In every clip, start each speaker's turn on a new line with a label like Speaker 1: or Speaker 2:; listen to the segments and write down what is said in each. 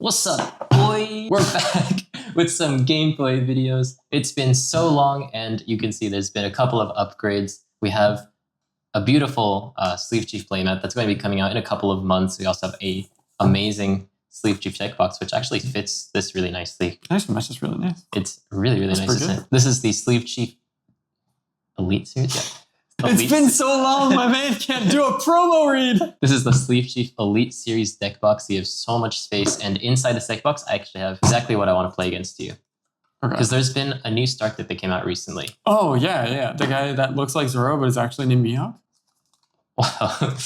Speaker 1: What's up, boy? We're back with some gameplay videos. It's been so long, and you can see there's been a couple of upgrades. We have a beautiful Sleeve Chief playmat that's going to be coming out in a couple of months. We also have a amazing Sleeve Chief checkbox, which actually fits this really nicely.
Speaker 2: Nice one, that's really nice.
Speaker 1: It's really nice, isn't it? This is the Sleeve Chief Elite series. Yeah.
Speaker 2: It's been so long, my man can't do a promo read.
Speaker 1: This is the Sleeve Chief Elite Series deck box. You have so much space, and inside this deck box, I actually have exactly what I want to play against you. Because there's been a new start that came out recently.
Speaker 2: Oh, yeah. The guy that looks like Zoro, but is actually named Mihawk.
Speaker 1: Wow.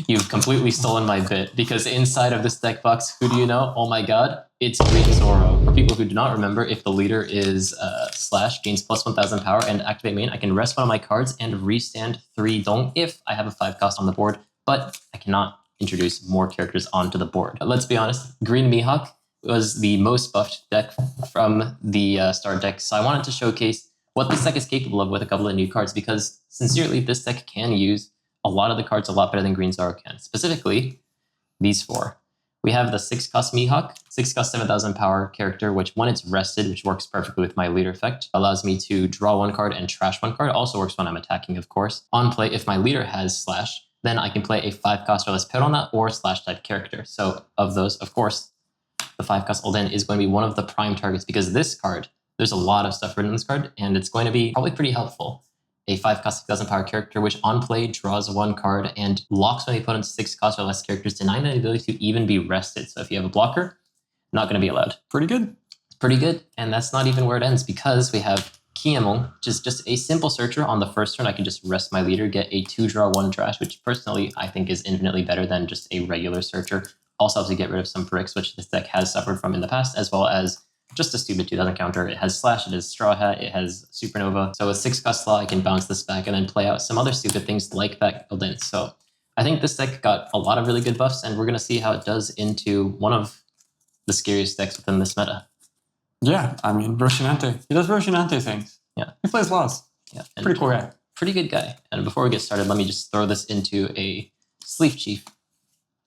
Speaker 1: You've completely stolen my bit, because inside of this deck box, who do you know? Oh my god, it's Green Zoro. For people who do not remember, if the leader is Slash, gains plus 1000 power, and activate main, I can rest one of my cards and restand 3 Dong if I have a 5 cost on the board, but I cannot introduce more characters onto the board. Let's be honest, Green Mihawk was the most buffed deck from the start deck, so I wanted to showcase what this deck is capable of with a couple of new cards, because sincerely, this deck can use a lot of the cards a lot better than Green Zoro can. Specifically, these 4. We have the 6 cost Mihawk, 6 cost 7000 power character, which when it's rested, which works perfectly with my leader effect, allows me to draw 1 card and trash 1 card. Also works when I'm attacking, of course. On play, if my leader has Slash, then I can play a 5 cost or less Perona or Slash type character. So of those, of course, the 5 cost Olden is going to be one of the prime targets, because this card, there's a lot of stuff written in this card, and it's going to be probably pretty helpful. A 5 cost 6000 power character, which on play draws 1 card and locks my opponent's 6 cost or less characters, denying the ability to even be rested. So if you have a blocker, not going to be allowed.
Speaker 2: Pretty good.
Speaker 1: It's pretty good, and that's not even where it ends, because we have Kiemon, which is just a simple searcher. On the first turn, I can just rest my leader, get a 2 draw 1 trash, which personally I think is infinitely better than just a regular searcher. Also helps to get rid of some bricks, which this deck has suffered from in the past, as well as just a stupid 2000 counter. It has Slash, it has Straw Hat, it has Supernova. So with 6 cost Slaw, I can bounce this back and then play out some other stupid things like that Elden. So I think this deck got a lot of really good buffs, and we're going to see how it does into one of the scariest decks within this meta.
Speaker 2: Yeah, I mean, Roshinante. He does Roshinante things.
Speaker 1: Yeah.
Speaker 2: He plays Laws.
Speaker 1: Yeah.
Speaker 2: Pretty cool guy.
Speaker 1: Pretty good guy. And before we get started, let me just throw this into a Sleeve Chief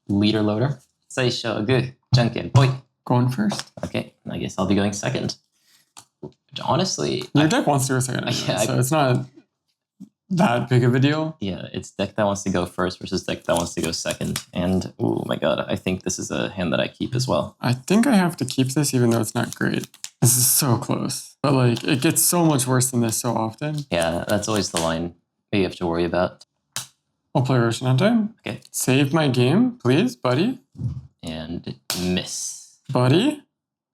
Speaker 1: leader loader. Saisho gu, janken poi.
Speaker 2: Going first.
Speaker 1: Okay, I guess I'll be going second. Honestly,
Speaker 2: your deck wants to go second, so it's not that big of a deal.
Speaker 1: Yeah, it's deck that wants to go first versus deck that wants to go second. And oh my god, I think this is a hand that I keep as well.
Speaker 2: I think I have to keep this, even though it's not great. This is so close, but like it gets so much worse than this so often.
Speaker 1: Yeah, that's always the line that you have to worry about.
Speaker 2: I'll play Roshinante.
Speaker 1: Okay.
Speaker 2: Save my game, please, buddy.
Speaker 1: And miss.
Speaker 2: Buddy,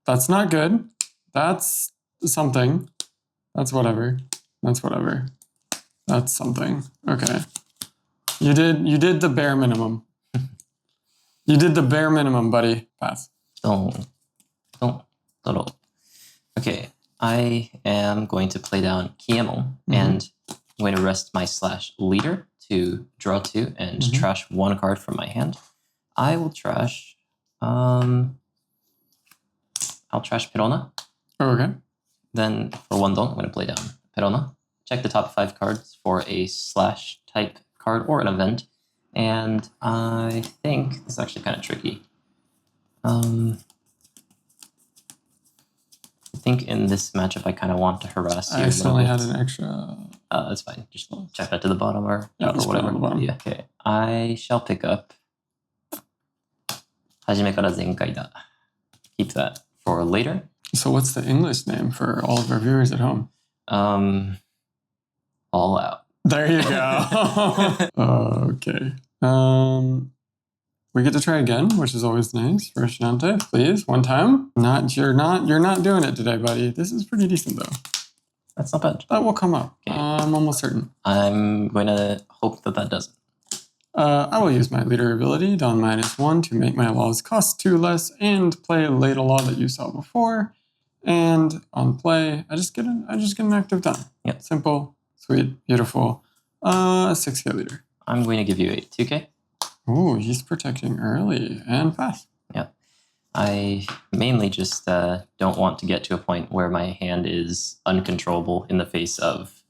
Speaker 2: that's not good. That's something. That's whatever. That's whatever. That's something. Okay. You did the bare minimum. You did the bare minimum, buddy. Pass.
Speaker 1: Don't. Okay, I am going to play down Kiemon, and I'm going to rest my Slash leader to draw 2 and trash 1 card from my hand. I will trash I'll trash Perona.
Speaker 2: Oh, okay.
Speaker 1: Then for 1 Dong, I'm going to play down Perona. Check the top 5 cards for a Slash type card or an event. And I think this is actually kind of tricky. I think in this matchup, I kind of want to harass you.
Speaker 2: I accidentally had an extra.
Speaker 1: That's fine. Just check that to the bottom or whatever.
Speaker 2: On the bottom.
Speaker 1: Yeah, okay. I shall pick up Hajime kara zenkai da. Keep that for later.
Speaker 2: So what's the English name for all of our viewers at home?
Speaker 1: All out.
Speaker 2: There you go. Okay. We get to try again, which is always nice. Roshinante, please, 1 time. You're not doing it today, buddy. This is pretty decent though.
Speaker 1: That's not bad.
Speaker 2: That will come up.
Speaker 1: Okay.
Speaker 2: I'm almost certain.
Speaker 1: I'm going to hope that that doesn't.
Speaker 2: I will use my leader ability, Don -1, to make my laws cost 2 less and play Leda Law that you saw before. And on play, I just get an active done.
Speaker 1: Yep.
Speaker 2: Simple, sweet, beautiful. 6K leader.
Speaker 1: I'm going to give you a 2K.
Speaker 2: Ooh, he's protecting early and fast.
Speaker 1: Yeah. I mainly just don't want to get to a point where my hand is uncontrollable in the face of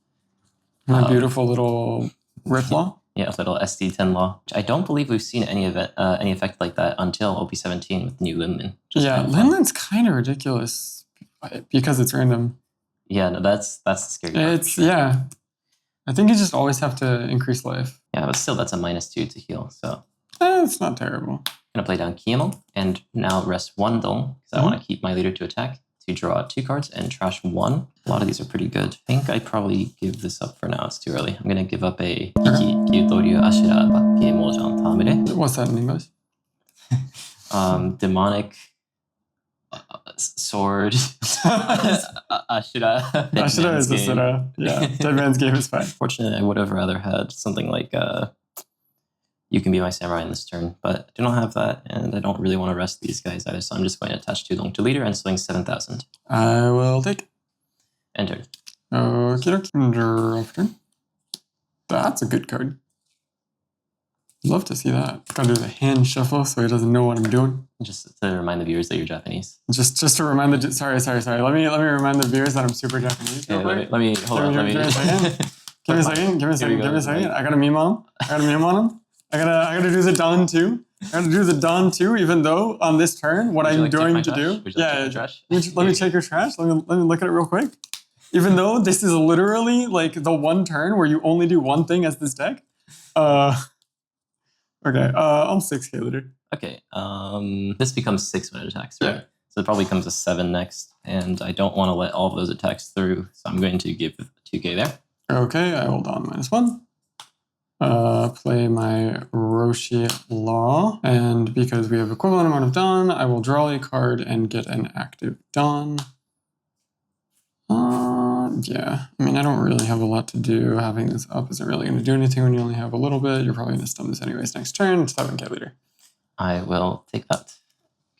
Speaker 2: my beautiful little Rip Law.
Speaker 1: Yeah, a little SD10 law. I don't believe we've seen any effect like that until OP17 with the new Linlin.
Speaker 2: Yeah, Linlin's kind of ridiculous because it's random.
Speaker 1: Yeah, no, that's the scary part.
Speaker 2: It's yeah. I think you just always have to increase life.
Speaker 1: Yeah, but still, that's a -2 to heal. So
Speaker 2: It's not terrible.
Speaker 1: I'm gonna play down Kiemel and now rest 1 Dong because I want to keep my leader to attack, to draw 2 cards and trash 1. A lot of these are pretty good. I think I probably give this up for now. It's too early. I'm gonna give up a Kyutoryu Ashira Bakke Mojan Tamire.
Speaker 2: What's that in English?
Speaker 1: Demonic sword. Ashira.
Speaker 2: Ashira is Ashira. Yeah, Dead Man's Game is fine.
Speaker 1: Fortunately, I would have rather had something like you can be my samurai in this turn, but I do not have that, and I don't really want to rest these guys either, so I'm just going to attach 2 Dong to leader and swing 7,000.
Speaker 2: I will take.
Speaker 1: Enter.
Speaker 2: Okay, draw turn. That's a good card. Love to see that. Gotta do the hand shuffle so he doesn't know what I'm doing.
Speaker 1: Just to remind the viewers that you're Japanese.
Speaker 2: Just to remind the sorry. Let me remind the viewers that I'm super Japanese.
Speaker 1: Yeah, let me hold on.
Speaker 2: Give me a second. Give me a second. I got a meme on him. I gotta do the Don too. I gotta do the Don too, even though on this turn, what I'm going to do. Yeah, let me check your trash. Let me look at it real quick. Even though this is literally like the one turn where you only do one thing as this deck. Okay, I'm 6k later.
Speaker 1: Okay, this becomes 6 when it attacks, right? Yeah. So it probably comes to 7 next, and I don't want to let all of those attacks through, so I'm going to give 2k there.
Speaker 2: Okay, I will Don -1. Play my Roshi Law, and because we have equivalent amount of Don, I will draw a card and get an active Don. Yeah, I mean, I don't really have a lot to do. Having this up isn't really going to do anything when you only have a little bit. You're probably going to stun this anyways next turn. 7k later.
Speaker 1: I will take that.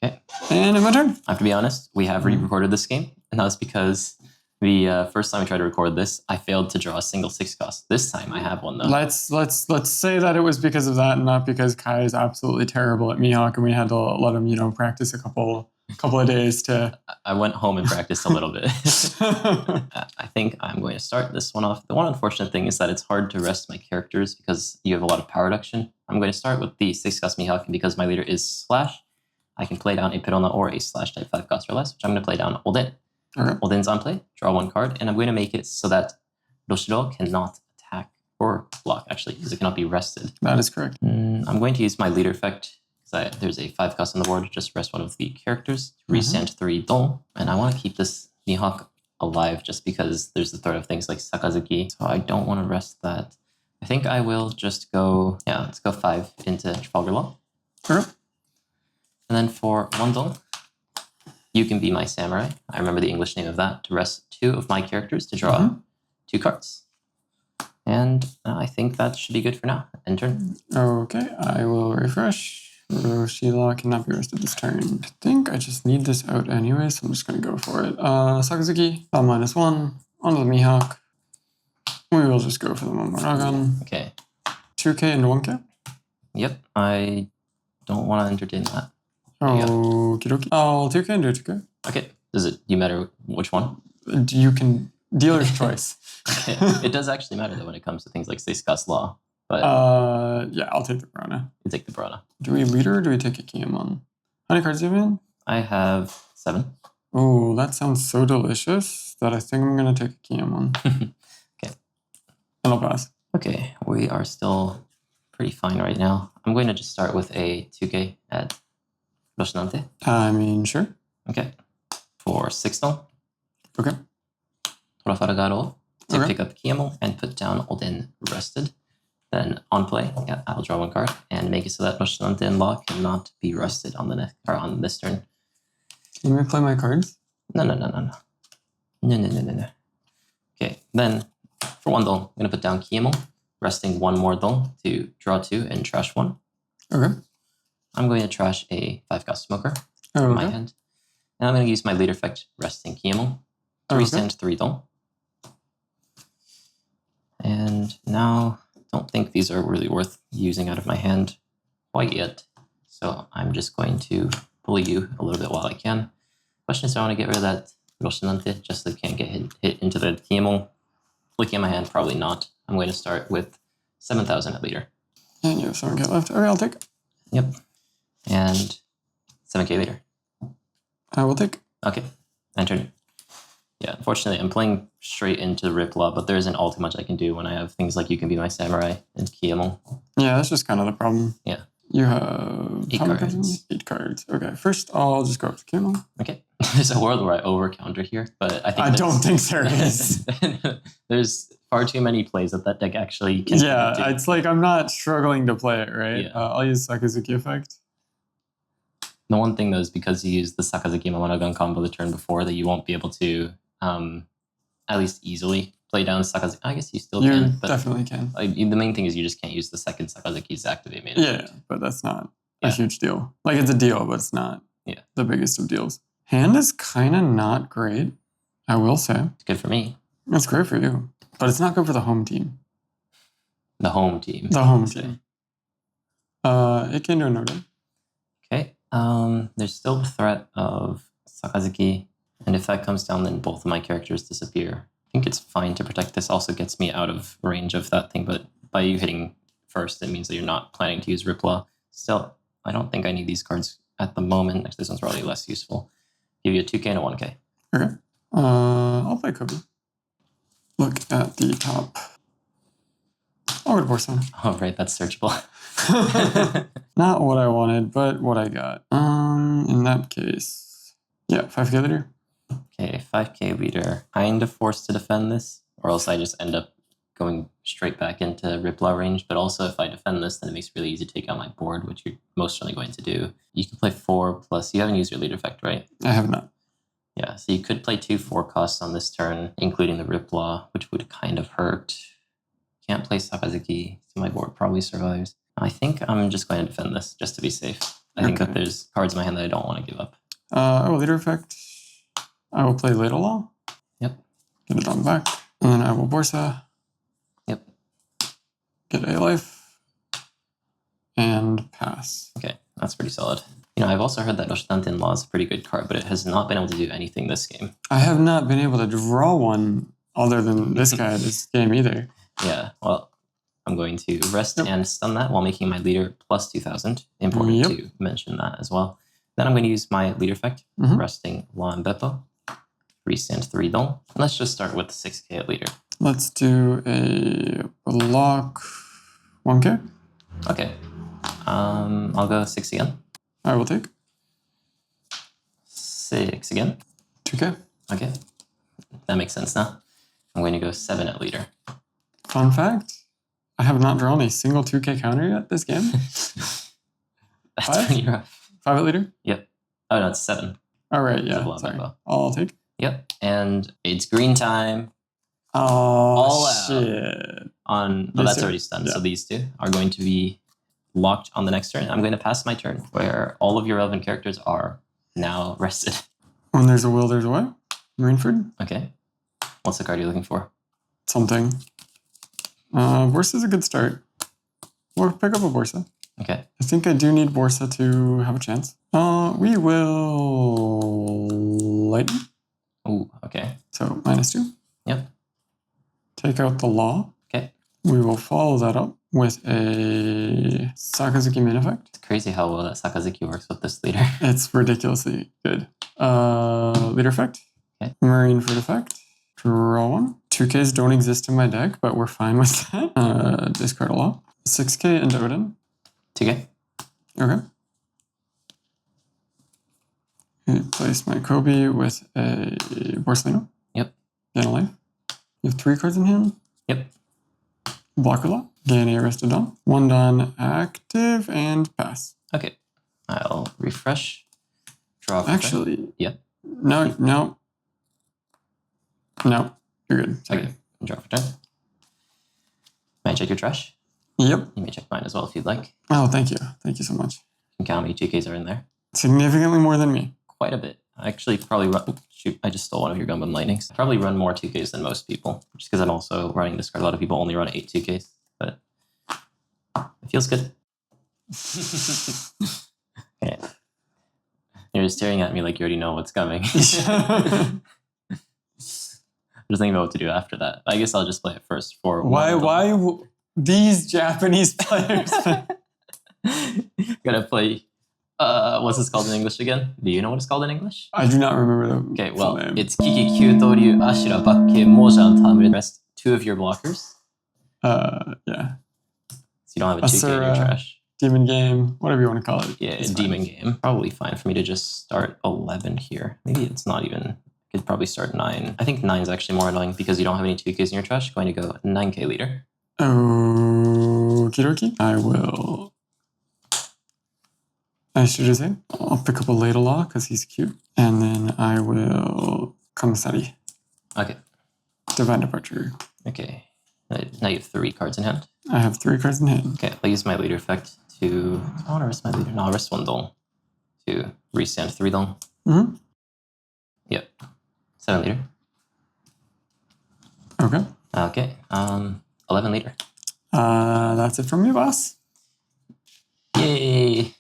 Speaker 1: Okay.
Speaker 2: And in my turn.
Speaker 1: I have to be honest, we have re-recorded this game, and that was because the first time I tried to record this, I failed to draw a single 6 cost. This time I have one though.
Speaker 2: Let's say that it was because of that, and not because Kai is absolutely terrible at Mihawk, and we had to let him, practice a couple of days to.
Speaker 1: I went home and practiced a little bit. I think I'm going to start this one off. The one unfortunate thing is that it's hard to rest my characters because you have a lot of power reduction. I'm going to start with the 6 cost Mihawk, and because my leader is Slash, I can play down a Pirona or a Slash type 5 cost or less, which I'm going to play down Olden.
Speaker 2: Okay.
Speaker 1: Olden's on play, draw 1 card, and I'm going to make it so that Roshiro cannot attack or block, actually, because it cannot be rested.
Speaker 2: That is correct.
Speaker 1: I'm going to use my leader effect. There's a 5 cost on the board, just rest one of the characters to resend 3 Don, and I want to keep this Mihawk alive just because there's the threat of things like Sakazuki, so I don't want to rest that. I think I will just go, let's go 5 into Trafalgar Law.
Speaker 2: Sure.
Speaker 1: And then for 1 Don, you can be my samurai. I remember the English name of that, to rest 2 of my characters to draw 2 cards. And I think that should be good for now. End turn.
Speaker 2: Okay, I will refresh. Roshila cannot be rested this turn. I think I just need this out anyway, so I'm just going to go for it. Sakazuki, -1, onto the Mihawk. We will just go for the Momoragon.
Speaker 1: Okay.
Speaker 2: 2k into 1k?
Speaker 1: Yep, I don't want to entertain that.
Speaker 2: Okie dokie. I'll 2k into 2k.
Speaker 1: Okay, does it matter which one?
Speaker 2: You can, dealer's choice.
Speaker 1: Okay. It does actually matter though when it comes to things like 6 cost Law. But
Speaker 2: yeah, I'll take the Brana.
Speaker 1: You take the Brana.
Speaker 2: Do we leader or do we take a Kiemon? How many cards do you have in?
Speaker 1: I have 7.
Speaker 2: Oh, that sounds so delicious that I think I'm going to take a Kiemon.
Speaker 1: Okay.
Speaker 2: And I'll pass.
Speaker 1: Okay, we are still pretty fine right now. I'm going to just start with a 2k at Roshinante.
Speaker 2: I mean, sure.
Speaker 1: Okay. For 6 Don.
Speaker 2: Okay.
Speaker 1: Torafaragaro to pick up Kiemon and put down Olden rested. Then on play, I'll draw 1 card and make it so that Roshinante and Law cannot be rested on the next or on this turn.
Speaker 2: Let me play my cards.
Speaker 1: No. Okay, then for 1 Don, I'm gonna put down Kiemon, resting 1 more Don to draw 2 and trash 1.
Speaker 2: Okay.
Speaker 1: I'm going to trash a 5 cost smoker
Speaker 2: in
Speaker 1: my hand. And I'm going to use my leader effect, resting Kiemon, to resend 3 Don. And now, don't think these are really worth using out of my hand quite yet. So I'm just going to bully you a little bit while I can. Question is, I want to get rid of that Roshinante just so it can't get hit into the Kiemon. Looking at my hand, probably not. I'm going to start with 7,000 at leader.
Speaker 2: And you have 7k left. Okay, I'll take.
Speaker 1: Yep. And 7k leader.
Speaker 2: I will take.
Speaker 1: Okay. Enter. Yeah, unfortunately, I'm playing straight into Ripla, but there isn't all too much I can do when I have things like You Can Be My Samurai and Kiyamon.
Speaker 2: Yeah, that's just kind of the problem.
Speaker 1: Yeah.
Speaker 2: You have
Speaker 1: 8
Speaker 2: how many
Speaker 1: cards.
Speaker 2: 8 cards. Okay, first I'll just go up to Kiyamon.
Speaker 1: Okay. There's a world where I over counter here, but I think
Speaker 2: I don't think there is.
Speaker 1: there's far too many plays that deck actually can
Speaker 2: Yeah,
Speaker 1: do.
Speaker 2: it's like I'm not struggling to play it, right?
Speaker 1: Yeah.
Speaker 2: I'll use Sakazuki effect.
Speaker 1: The one thing though is because you used the Sakazuki Momonagun combo the turn before that you won't be able to at least easily play down Sakazuki. I guess you still
Speaker 2: You
Speaker 1: can, but
Speaker 2: definitely can.
Speaker 1: the main thing is you just can't use the second Sakazuki's activate main.
Speaker 2: Yeah, but that's not a
Speaker 1: Yeah.
Speaker 2: huge deal. Like it's a deal, but it's not the biggest of deals. Hand is kind of not great, I will say.
Speaker 1: It's good for me.
Speaker 2: It's great for you, but it's not good for the home team.
Speaker 1: The home team.
Speaker 2: The home team. It can do no day.
Speaker 1: Okay. There's still the threat of Sakazuki, and if that comes down, then both of my characters disappear. I think it's fine to protect this. Also gets me out of range of that thing, but by you hitting first, it means that you're not planning to use Ripla. Still, I don't think I need these cards at the moment. Actually, this one's probably less useful. Give you a 2k and a 1k.
Speaker 2: Okay. I'll play Kobe. Look at the top. I'll go to Borsa.
Speaker 1: Oh, right, that's searchable.
Speaker 2: Not what I wanted, but what I got. In that case, yeah, 5k leader.
Speaker 1: Okay, 5k leader. Kind of forced to defend this, or else I just end up going straight back into Ripla range. But also, if I defend this, then it makes it really easy to take out my board, which you're most certainly going to do. You can play 4 plus. You haven't used your leader effect, right?
Speaker 2: I have not.
Speaker 1: Yeah, so you could play 2 4 costs on this turn, including the Ripla, which would kind of hurt. Can't play Sakazuki, so my board probably survives. I think I'm just going to defend this, just to be safe. I think that there's cards in my hand that I don't want to give up.
Speaker 2: I will leader effect. I will play Ladle Law.
Speaker 1: Yep.
Speaker 2: Get it on back. And then I will Borsa.
Speaker 1: Yep.
Speaker 2: Get a life. And pass.
Speaker 1: Okay, that's pretty solid. You know, I've also heard that Oshidanten Law is a pretty good card, but it has not been able to do anything this game.
Speaker 2: I have not been able to draw one other than this guy this game either.
Speaker 1: Yeah, well, I'm going to rest and stun that while making my leader plus 2,000. Important to mention that as well. Then I'm going to use my leader effect, resting Law and Beppo. 3 stand 3 don. Let's just start with 6k at leader.
Speaker 2: Let's do a block 1k.
Speaker 1: Okay. I'll go 6 again.
Speaker 2: I will take
Speaker 1: 6 again.
Speaker 2: 2k.
Speaker 1: Okay. That makes sense now. I'm going to go 7 at leader.
Speaker 2: Fun fact, I have not drawn a single 2k counter yet this game.
Speaker 1: That's pretty rough.
Speaker 2: 5 at leader?
Speaker 1: Yep. Oh, no, it's 7.
Speaker 2: All right, yeah. Sorry. I'll take.
Speaker 1: Yep. And it's green time.
Speaker 2: Oh,
Speaker 1: all
Speaker 2: shit.
Speaker 1: On, oh, that's already stunned. Yeah. So these 2 are going to be locked on the next turn. I'm going to pass my turn where all of your relevant characters are now rested.
Speaker 2: When there's a will, there's a way. Marineford.
Speaker 1: Okay. What's the card you're looking for?
Speaker 2: Something. Borsa's a good start. We'll pick up a Borsa.
Speaker 1: Okay.
Speaker 2: I think I do need Borsa to have a chance. We will lighten.
Speaker 1: Ooh, okay.
Speaker 2: So -2.
Speaker 1: Yep.
Speaker 2: Take out the Law.
Speaker 1: Okay.
Speaker 2: We will follow that up with a Sakazuki main effect.
Speaker 1: It's crazy how well that Sakazuki works with this leader.
Speaker 2: It's ridiculously good. Leader effect.
Speaker 1: Okay.
Speaker 2: Marineford effect. Draw 1. 2Ks don't exist in my deck, but we're fine with that. Discard a Law. 6k into Odin.
Speaker 1: 2k.
Speaker 2: Okay. Place my Kobe with a Borsalino.
Speaker 1: Yep.
Speaker 2: Gain a life. You have 3 cards in hand.
Speaker 1: Yep.
Speaker 2: Block a lot. Gain a Arrested Dawn. 1 Dawn active and pass.
Speaker 1: Okay. I'll refresh. Draw.
Speaker 2: Actually.
Speaker 1: Yep.
Speaker 2: No. You're good. Sorry.
Speaker 1: Okay. Draw for turn. May I check your trash?
Speaker 2: Yep.
Speaker 1: You may check mine as well if you'd like.
Speaker 2: Oh, thank you. Thank you so much.
Speaker 1: You can count how many 2Ks are in there.
Speaker 2: Significantly more than me.
Speaker 1: Quite a bit. I actually probably run... Oops, shoot, I just stole one of your Gunbun Lightnings. I probably run more 2Ks than most people, just because I'm also running this card. A lot of people only run 8 2Ks, but it feels good. Okay. You're just staring at me like you already know what's coming. I'm just thinking about what to do after that. I guess I'll just play it first for...
Speaker 2: Why These Japanese players.
Speaker 1: Gonna play. What's this called in English again? Do you know what it's called in English?
Speaker 2: I do not remember the
Speaker 1: Okay,
Speaker 2: full
Speaker 1: well,
Speaker 2: name.
Speaker 1: it's Kiki Kyutoryu Ashira Bakke Mojan Tamu. Rest 2 of your blockers.
Speaker 2: Yeah.
Speaker 1: So you don't have a 2K in your
Speaker 2: Asura.
Speaker 1: trash.
Speaker 2: Demon game, whatever you want to call it.
Speaker 1: Yeah,
Speaker 2: It's
Speaker 1: demon
Speaker 2: fine.
Speaker 1: game. Probably fine for me to just start 11 here. Maybe it's not even. I could probably start 9. I think 9 is actually more annoying because you don't have any 2Ks in your trash. Going to go 9K leader.
Speaker 2: Okie dokie. I will. I should just say, I'll pick up a Ladle Law because he's cute. And then I will Kamasari.
Speaker 1: Okay.
Speaker 2: Divine Departure.
Speaker 1: Okay. Now you have 3 cards in hand.
Speaker 2: I have 3 cards in hand.
Speaker 1: Okay, I'll use my leader effect to. I want to rest my leader. No, I'll rest 1 dong to restand 3 dong.
Speaker 2: Mm-hmm.
Speaker 1: Yep. 7 leader.
Speaker 2: Okay.
Speaker 1: Okay. 11 leader.
Speaker 2: That's it from me, boss.
Speaker 1: Yay!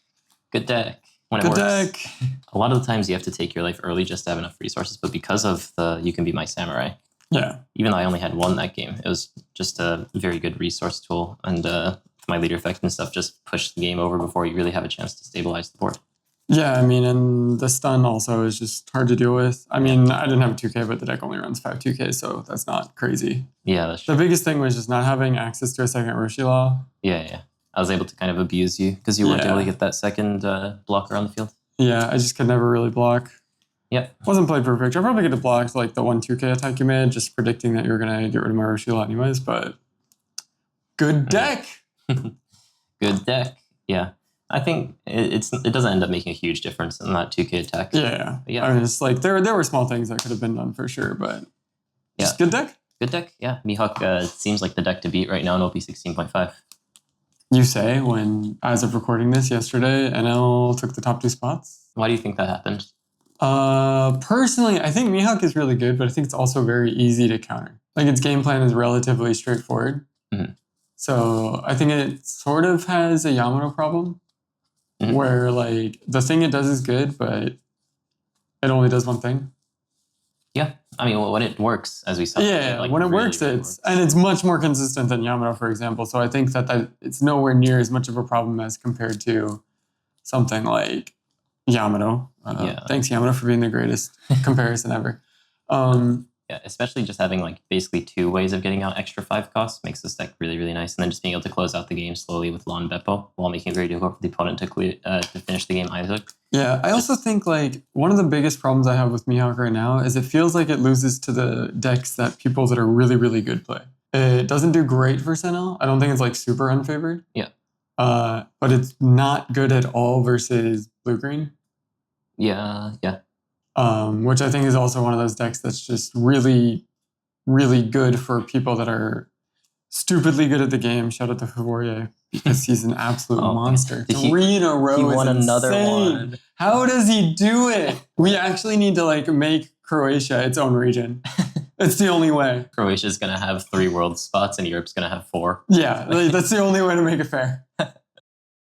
Speaker 1: Good deck. When it
Speaker 2: Good
Speaker 1: works.
Speaker 2: deck.
Speaker 1: A lot of the times you have to take your life early just to have enough resources, but because of the You Can Be My Samurai,
Speaker 2: Yeah.
Speaker 1: even though I only had 1 that game, it was just a very good resource tool, and my leader effect and stuff just pushed the game over before you really have a chance to stabilize the board.
Speaker 2: Yeah, I mean, and the stun also is just hard to deal with. I mean, I didn't have a 2K, but the deck only runs 5 2K, so that's not crazy.
Speaker 1: Yeah, that's
Speaker 2: The
Speaker 1: true.
Speaker 2: biggest thing was just not having access to a second Roshi Law.
Speaker 1: Yeah. I was able to kind of abuse you because you weren't
Speaker 2: Yeah.
Speaker 1: able to get that second blocker on the field.
Speaker 2: Yeah, I just could never really block.
Speaker 1: Yep.
Speaker 2: Wasn't played perfect. I probably could have blocked like the 1 2K attack you made, just predicting that you were going to get rid of my Roshi Law anyways, but good deck.
Speaker 1: Good deck. Yeah. I think it doesn't end up making a huge difference in that 2K attack.
Speaker 2: Yeah.
Speaker 1: Yeah.
Speaker 2: I mean, it's like there were small things that could have been done for sure, but just good deck.
Speaker 1: Good deck. Yeah. Mihawk seems like the deck to beat right now in OP 16.5.
Speaker 2: You say when, as of recording this yesterday, NL took the top 2 spots.
Speaker 1: Why do you think that happened?
Speaker 2: Personally, I think Mihawk is really good, but I think it's also very easy to counter. Like its game plan is relatively straightforward.
Speaker 1: Mm-hmm.
Speaker 2: So I think it sort of has a Yamato problem where like the thing it does is good, but it only does one thing.
Speaker 1: Yeah. I mean, when it works, as we saw.
Speaker 2: Yeah, when it
Speaker 1: really,
Speaker 2: works,
Speaker 1: really
Speaker 2: it's much more consistent than Yamato, for example. So I think that it's nowhere near as much of a problem as compared to something like Yamato. Thanks, Yamato, for being the greatest comparison ever.
Speaker 1: Yeah, especially just having like basically 2 ways of getting out extra 5 costs makes this deck really, really nice. And then just being able to close out the game slowly with Lon Beppo while making it very difficult for the opponent to finish the game either.
Speaker 2: Yeah, I also think like one of the biggest problems I have with Mihawk right now is it feels like it loses to the decks that people that are really, really good play. It doesn't do great for Senel. I don't think it's like super unfavored.
Speaker 1: Yeah.
Speaker 2: But it's not good at all versus blue-green.
Speaker 1: Yeah.
Speaker 2: Which I think is also one of those decks that's just really, really good for people that are stupidly good at the game. Shout out to Favourier because he's an absolute monster. 3 in a row
Speaker 1: he
Speaker 2: is
Speaker 1: won another
Speaker 2: insane.
Speaker 1: one.
Speaker 2: How does he do it? We actually need to like make Croatia its own region. It's the only way.
Speaker 1: Croatia's going to have 3 world spots and Europe's going to have 4.
Speaker 2: Yeah, like, that's the only way to make it fair.